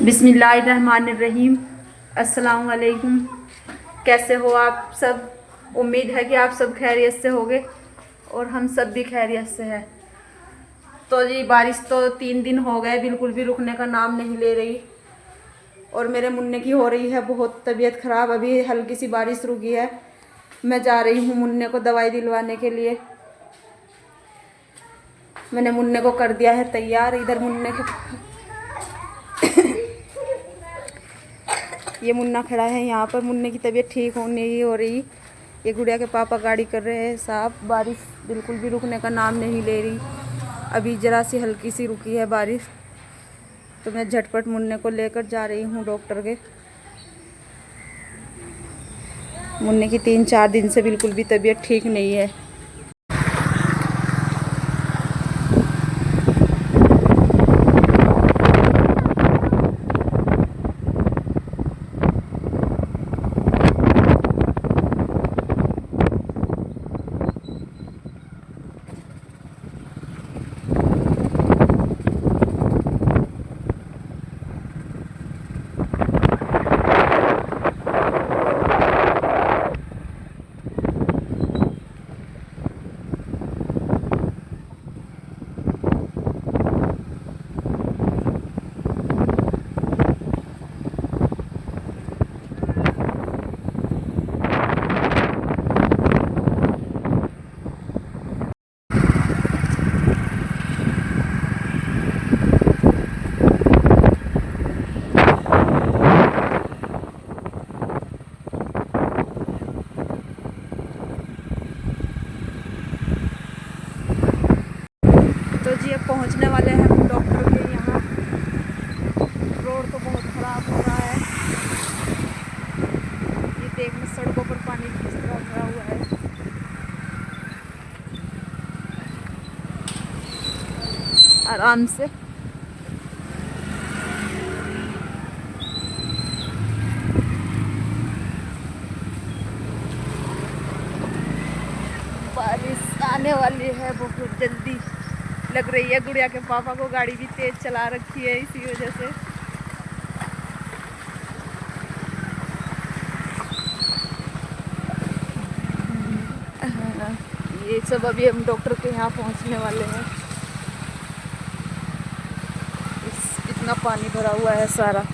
बिस्मिल्लाहिर्रहमानिर्रहीम। अस्सलाम वालेकुम। कैसे हो आप सब? उम्मीद है कि आप सब खैरियत से होगे और हम सब भी खैरियत से हैं। तो जी बारिश तो 3 दिन हो गए, बिल्कुल भी रुकने का नाम नहीं ले रही और मेरे मुन्ने की हो रही है बहुत तबीयत ख़राब। अभी हल्की सी बारिश रुकी है, मैं जा रही हूँ मुन्ने को दवाई दिलवाने के लिए। मैंने मुन्ने को कर दिया है तैयार। इधर मुन्ने के ये मुन्ना खड़ा है यहाँ पर। मुन्ने की तबीयत ठीक होने ही हो रही। ये गुड़िया के पापा गाड़ी कर रहे हैं साहब। बारिश बिल्कुल भी रुकने का नाम नहीं ले रही। अभी ज़रा सी हल्की सी रुकी है बारिश, तो मैं झटपट मुन्ने को लेकर जा रही हूँ डॉक्टर के। मुन्ने की 3-4 दिन से बिल्कुल भी तबीयत ठीक नहीं है। तो जी अब पहुंचने वाले हैं हम डॉक्टर के यहाँ। रोड तो बहुत ख़राब हो रहा है। ये देखने सड़कों पर पानी किस तरह भरा हुआ है। आराम से बारिश आने वाली है बहुत जल्दी लग रही है। गुड़िया के पापा को गाड़ी भी तेज चला रखी है इसी वजह से। ये सब अभी हम डॉक्टर के यहाँ पहुँचने वाले हैं। इतना पानी भरा हुआ है सारा।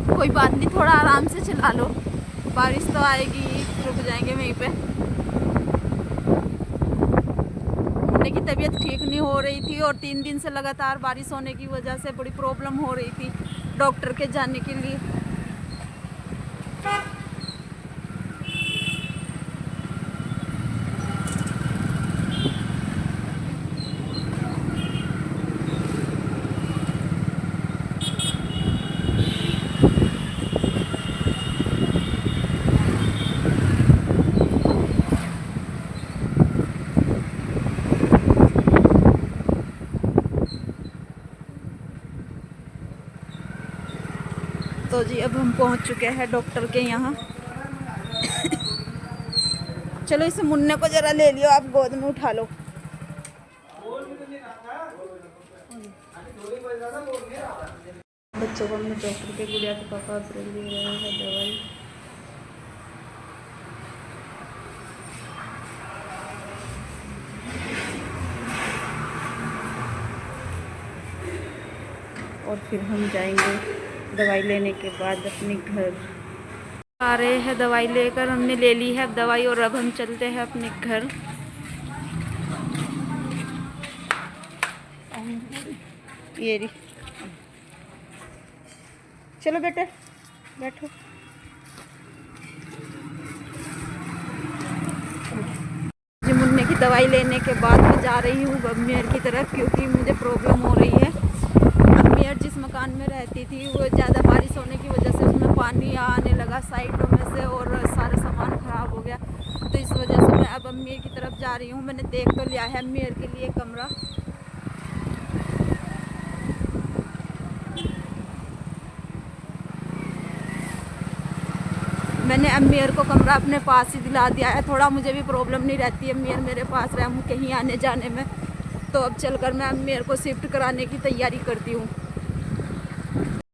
कोई बात नहीं, थोड़ा आराम से चला लो, बारिश तो आएगी, रुक जाएंगे वहीं पे। मुन्ने की तबीयत ठीक नहीं हो रही थी और 3 दिन से लगातार बारिश होने की वजह से बड़ी प्रॉब्लम हो रही थी डॉक्टर के जाने के लिए। तो जी अब हम पहुंच चुके हैं डॉक्टर के यहाँ। चलो इसे मुन्ने को जरा ले लियो, आप गोद में उठा लो। बच्चों को हमने डॉक्टर के गुड़िया के पापा दे रहे हैं दवाई। और फिर हम जाएंगे दवाई लेने के बाद अपने घर। आ रहे हैं दवाई लेकर, हमने ले ली है अब दवाई और अब हम चलते हैं अपने घर। ये रही, चलो बेटे बैठो। जी मुन्ने की दवाई लेने के बाद मैं जा रही हूँ बबमेर की तरफ, क्योंकि मुझे प्रॉब्लम हो रही है। बबमेर जिस मकान में रहती थी वो ज़्यादा बारिश होने की वजह से उसमें पानी आने लगा साइडों में से और सारा सामान ख़राब हो गया। तो इस वजह से मैं अब अमीर की तरफ जा रही हूँ। मैंने देख तो लिया है अमीर के लिए कमरा। मैंने अम्मीर को कमरा अपने पास ही दिला दिया है, थोड़ा मुझे भी प्रॉब्लम नहीं रहती अम्मीर मेरे पास रहे हूँ कहीं आने जाने में। तो अब चलकर मैं अम्मीर को शिफ्ट कराने की तैयारी करती हूँ।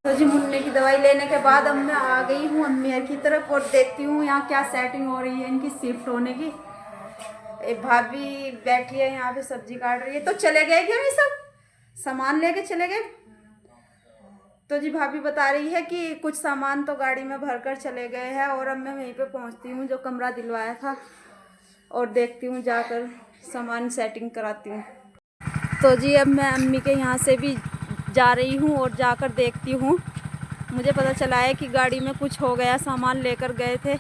तो जी मुन्ने की दवाई लेने के बाद अब मैं आ गई हूँ अम्मीर की तरफ और देखती हूँ यहाँ क्या सेटिंग हो रही है इनकी शिफ्ट होने की। एक भाभी बैठी है यहाँ पे सब्जी काट रही है। तो चले गए क्या ये सब सामान लेके चले गए? तो जी भाभी बता रही है कि कुछ सामान तो गाड़ी में भरकर चले गए हैं और अब मैं वहीं पे पहुंचती हूँ जो कमरा दिलवाया था और देखती हूँ जाकर सामान सेटिंग कराती हूँ। तो जी अब मैं अम्मी के यहाँ से भी जा रही हूँ और जाकर देखती हूँ। मुझे पता चला है कि गाड़ी में कुछ हो गया, सामान लेकर गए थे,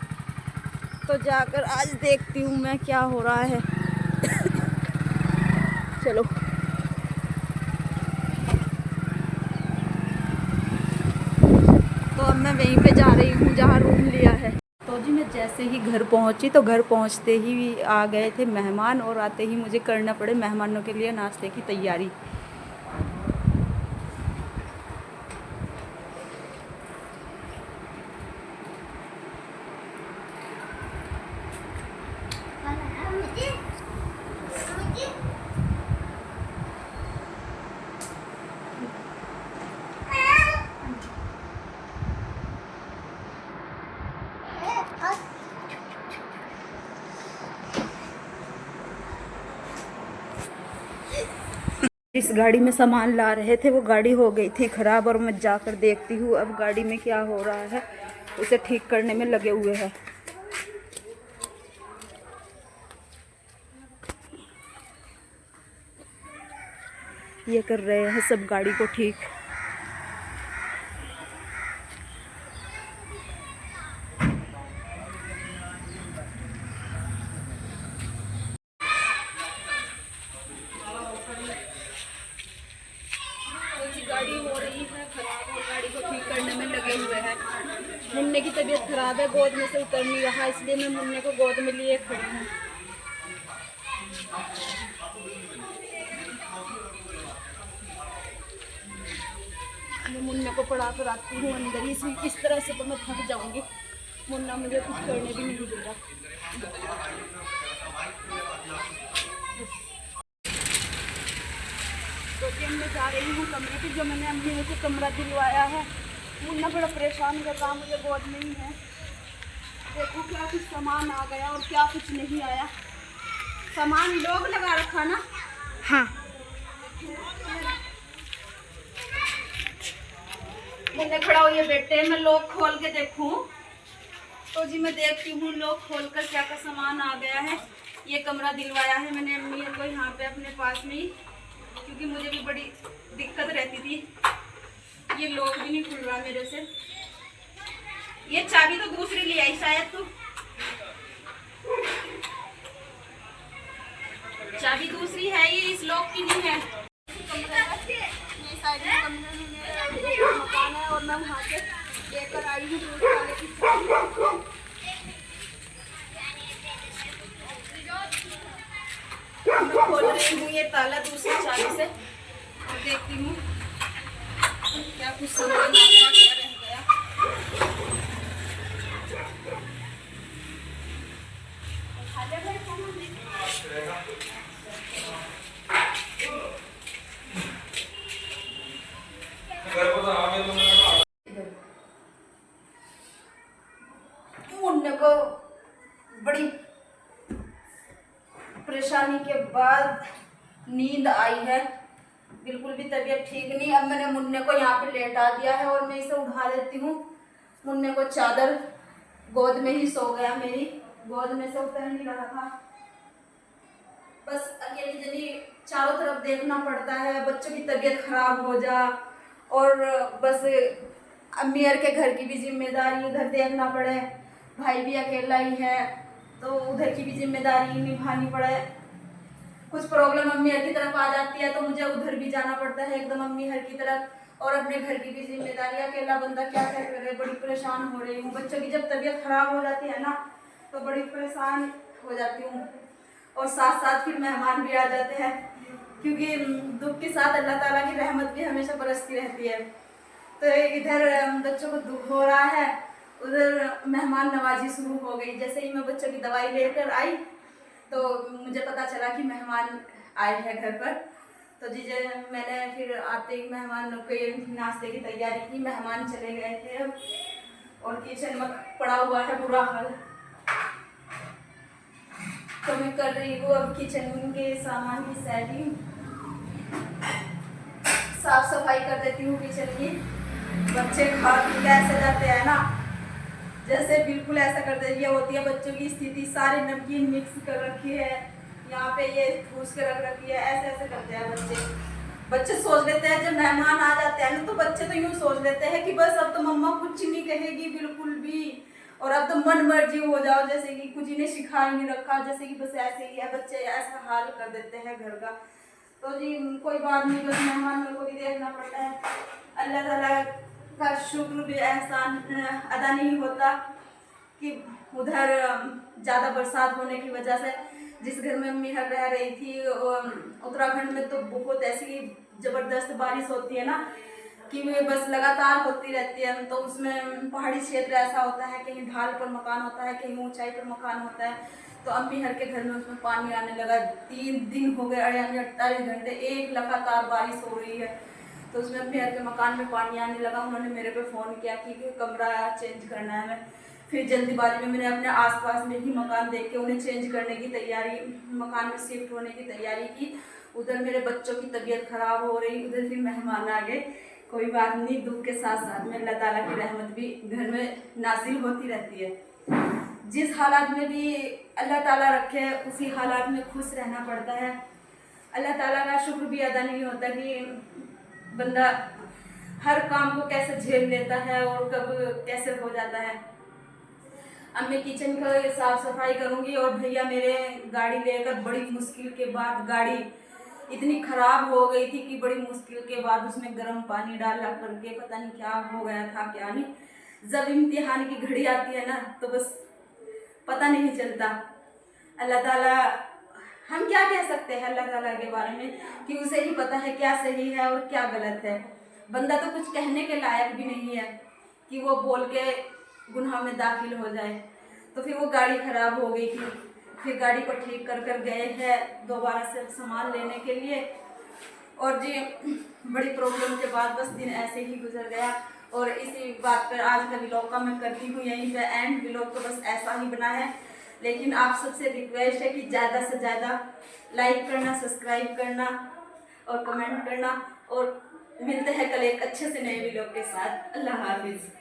तो जाकर आज देखती हूँ मैं क्या हो रहा है। चलो तो अब मैं वहीं पे जा रही हूँ जहाँ रूम लिया है। तो जी मैं जैसे ही घर पहुँची तो घर पहुँचते ही आ गए थे मेहमान और आते ही मुझे करना पड़े मेहमानों के लिए नाश्ते की तैयारी। इस गाड़ी में सामान ला रहे थे वो गाड़ी हो गई थी ख़राब और मैं जाकर देखती हूँ अब गाड़ी में क्या हो रहा है, उसे ठीक करने में लगे हुए हैं। ये कर रहे हैं सब गाड़ी को ठीक। गाड़ी हो रही है खराब और गाड़ी को ठीक करने में लगे हुए हैं। मुन्ने की तबीयत खराब है, गोद में से उतर नहीं रहा, इसलिए मैं मुन्ने को गोद में लिए खड़ी हूँ। मैं मुन्ना को पढ़ा कर आती हूँ अंदर ही, इस तरह से तो मैं थक जाऊंगी। मुन्ना मुझे कुछ करने भी नहीं देगा। तो फिर मैं जा रही हूँ कमरे पे जो मैंने अम्मी से कमरा दिलवाया है। मुन्ना बड़ा परेशान कर रहा, मुझे गोद नहीं है। देखो क्या कुछ सामान आ गया और क्या कुछ नहीं आया। सामान लोग लगा रखा ना। हाँ मुन्ने खड़ा हो ये बेटे, मैं लॉक खोल के देखूं। तो जी मैं देखती हूँ लॉक खोल कर क्या क्या सामान आ गया है। ये कमरा दिलवाया है मैंने अम्मी को यहाँ पे अपने पास में ही, क्योंकि मुझे भी बड़ी दिक्कत रहती थी। ये लॉक भी नहीं खुल रहा मेरे से। ये चाबी तो दूसरी ले आई शायद, तो चाबी दूसरी है, ये इस लॉक की नहीं है। ये साइड में कमरे में मेरा मकान है और मैं वहाँ से लेकर आई हूँ वाले की चाबी। मैं खोल रही हूँ ये ताला दूसरी चाबी से और देखती हूँ क्या कुछ सामान क्या रह गया। मुन्ने को बड़ी परेशानी के बाद नींद आई है, बिल्कुल भी तबीयत ठीक नहीं। अब मैंने मुन्ने को यहाँ पे लेटा दिया है और मैं इसे उठा लेती हूँ। मुन्ने को चादर गोद में ही सो गया, मेरी गोद में से उतर नहीं रहा था। बस अकेली जनी चारों तरफ देखना पड़ता है, बच्चों की तबीयत खराब हो जा और बस अम्मीर के घर की भी जिम्मेदारी उधर देखना पड़े। भाई भी अकेला ही है तो उधर की भी जिम्मेदारी निभानी पड़े। कुछ प्रॉब्लम अम्मीर की तरफ आ जाती है तो मुझे उधर भी जाना पड़ता है एकदम अम्मीर की तरफ, और अपने घर की भी जिम्मेदारी। अकेला बंदा क्या करे, बड़ी परेशान हो रही हूँ। बच्चों की जब तबीयत खराब हो जाती है ना तो बड़ी परेशान हो जाती हूँ, और साथ साथ फिर मेहमान भी आ जाते हैं, क्योंकि दुख के साथ अल्लाह ताला की रहमत भी हमेशा बरसती रहती है। तो इधर बच्चों को दुख हो रहा है, उधर मेहमान नवाजी शुरू हो गई। जैसे ही मैं बच्चों की दवाई लेकर आई तो मुझे पता चला कि मेहमान आए हैं घर पर। तो जी मैंने फिर आते ही मेहमानों के नाश्ते की तैयारी की। मेहमान चले गए थे अब, और किचन में पड़ा हुआ है बुरा हाल। तो मैं कर रही हूँ अब किचन के सामान की सेटिंग, साफ सफाई कर देती हूँ किचन की। बच्चे खा पी के ऐसे जाते हैं ना, जैसे बिल्कुल ऐसा कर दे। ये होती है बच्चों की स्थिति, सारी नमकीन मिक्स कर रखी है, यहाँ पे ये ठूस के रख रखी है, ऐसे ऐसे करते हैं बच्चे सोच लेते हैं जब मेहमान आ जाते हैं ना, तो बच्चे तो यूँ सोच लेते हैं कि बस अब तो मम्मा कुछ नहीं कहेगी बिल्कुल भी, और अब तो मन मर्जी हो जाओ, जैसे कि कुछ इन्हें सिखा ही नहीं रखा, जैसे कि बस ऐसे ही है। बच्चे ऐसा हाल कर देते हैं घर का। तो जी कोई बात नहीं, बस मेहमान को भी देखना पड़ता है। अल्लाह ताला का शुक्र भी एहसान अदा नहीं होता कि उधर ज़्यादा बरसात होने की वजह से, जिस घर में अम्मी रह रही थी उत्तराखंड में, तो बहुत ऐसी ज़बरदस्त बारिश होती है ना कि वे बस लगातार होती रहती है। तो उसमें पहाड़ी क्षेत्र ऐसा होता है, कहीं ढाल पर मकान होता है, कहीं ऊंचाई पर मकान होता है। तो अम्मी हर के घर में उसमें पानी आने लगा। 3 दिन हो गए, यानी 48 घंटे एक लगातार बारिश हो रही है। तो उसमें अम्मी हर के मकान में पानी आने लगा। उन्होंने मेरे पे फ़ोन किया कि कमरा चेंज करना है। मैं फिर जल्दीबाजी में मैंने अपने आसपास में ही मकान देख के उन्हें चेंज करने की तैयारी, मकान में शिफ्ट होने की तैयारी की। उधर मेरे बच्चों की तबीयत खराब हो रही, उधर फिर मेहमान आ गए। कोई बात नहीं, दुख के साथ साथ में अल्लाह ताला की रहमत भी घर में नाजिल होती रहती है। जिस हालात में भी अल्लाह ताला रखे उसी हालात में खुश रहना पड़ता है। अल्लाह ताला का शुक्र भी अदा नहीं होता कि बंदा हर काम को कैसे झेल लेता है और कब कैसे हो जाता है। अब मैं किचन का साफ सफाई करूंगी, और भैया मेरे गाड़ी लेकर बड़ी मुश्किल के बाद, गाड़ी इतनी खराब हो गई थी कि बड़ी मुश्किल के बाद उसमें गर्म पानी डाला करके पता नहीं क्या हो गया था क्या नहीं। जब इम्तिहान की घड़ी आती है ना तो बस पता नहीं चलता। अल्लाह ताला, हम क्या कह सकते हैं अल्लाह ताला के बारे में कि उसे ही पता है क्या सही है और क्या गलत है। बंदा तो कुछ कहने के लायक भी नहीं है कि वो बोल के गुनाह में दाखिल हो जाए। तो फिर वो गाड़ी खराब हो गई थी, फिर गाड़ी को ठीक कर कर गए हैं दोबारा से सामान लेने के लिए। और जी बड़ी प्रॉब्लम के बाद बस दिन ऐसे ही गुजर गया। और इसी बात पर आज का व्लॉग का मैं करती हूँ यहीं पे एंड। व्लॉग तो बस ऐसा ही बना है, लेकिन आप सबसे रिक्वेस्ट है कि ज़्यादा से ज़्यादा लाइक करना, सब्सक्राइब करना और कमेंट करना। और मिलते हैं कल एक अच्छे से नए व्लॉग के साथ। अल्लाह हाफिज़।